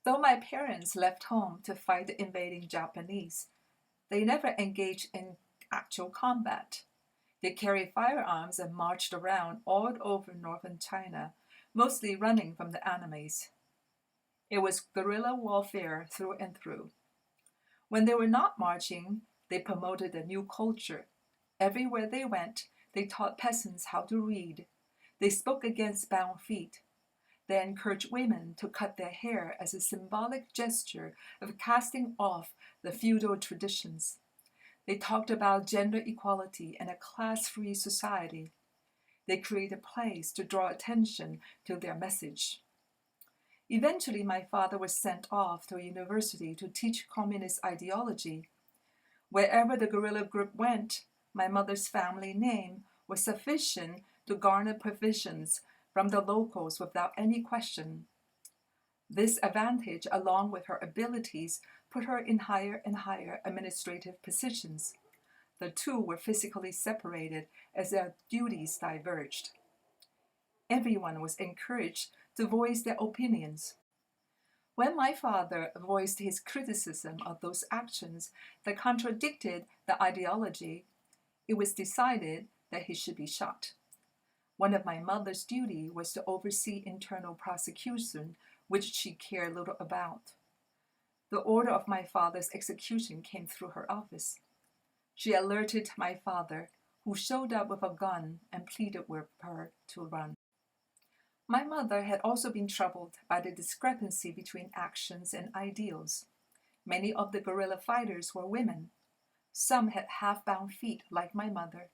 Though my parents left home to fight the invading Japanese, they never engaged in actual combat. They carried firearms and marched around all over northern China, mostly running from the enemies. It was guerrilla warfare through and through. When they were not marching, they promoted a new culture. Everywhere they went, they taught peasants how to read. They spoke against bound feet. They encouraged women to cut their hair as a symbolic gesture of casting off the feudal traditions. They talked about gender equality and a class-free society. They created plays to draw attention to their message. Eventually, my father was sent off to a university to teach communist ideology. Wherever the guerrilla group went, my mother's family name was sufficient to garner provisions from the locals without any question. This advantage, along with her abilities, put her in higher and higher administrative positions. The two were physically separated as their duties diverged. Everyone was encouraged to voice their opinions. When my father voiced his criticism of those actions that contradicted the ideology, it was decided that he should be shot. One of my mother's duties was to oversee internal prosecution, which she cared little about. The order of my father's execution came through her office. She alerted my father, who showed up with a gun and pleaded with her to run. My mother had also been troubled by the discrepancy between actions and ideals. Many of the guerrilla fighters were women. Some had half-bound feet like my mother.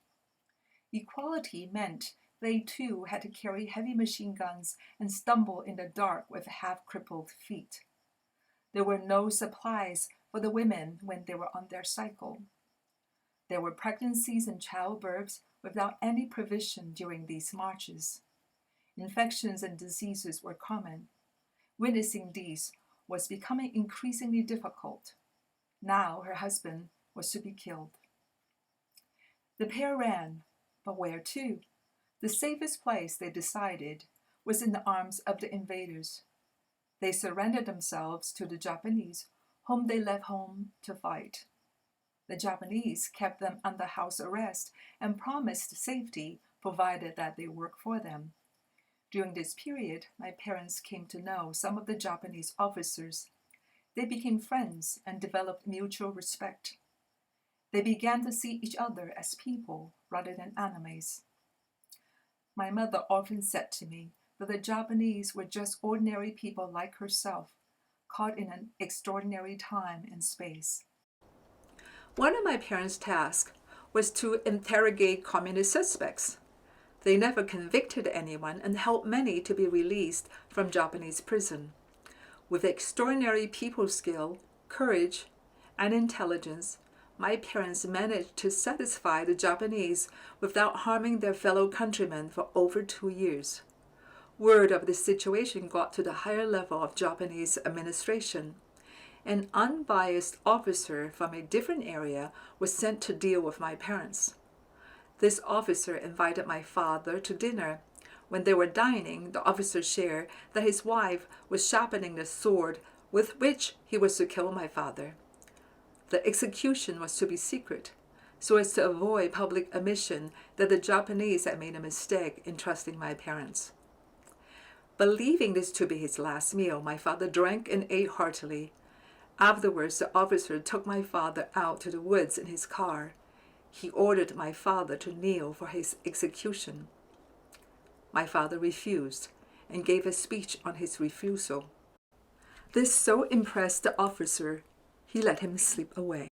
Equality meant they too had to carry heavy machine guns and stumble in the dark with half-crippled feet. There were no supplies for the women when they were on their cycle. There were pregnancies and childbirths without any provision during these marches. Infections and diseases were common. Witnessing these was becoming increasingly difficult. Now her husband was to be killed. The pair ran, but where to? The safest place, they decided, was in the arms of the invaders. They surrendered themselves to the Japanese, whom they left home to fight. The Japanese kept them under house arrest and promised safety provided that they worked for them. During this period, my parents came to know some of the Japanese officers. They became friends and developed mutual respect. They began to see each other as people rather than enemies. My mother often said to me that the Japanese were just ordinary people like herself, caught in an extraordinary time and space. One of my parents' tasks was to interrogate communist suspects. They never convicted anyone and helped many to be released from Japanese prison. With extraordinary people skill, courage, and intelligence, my parents managed to satisfy the Japanese without harming their fellow countrymen for over 2 years. Word of the situation got to the higher level of Japanese administration. An unbiased officer from a different area was sent to deal with my parents. This officer invited my father to dinner. When they were dining, the officer shared that his wife was sharpening the sword with which he was to kill my father. The execution was to be secret, so as to avoid public admission that the Japanese had made a mistake in trusting my parents. Believing this to be his last meal, my father drank and ate heartily. Afterwards, the officer took my father out to the woods in his car. He ordered my father to kneel for his execution. My father refused and gave a speech on his refusal. This so impressed the officer, he let him slip away.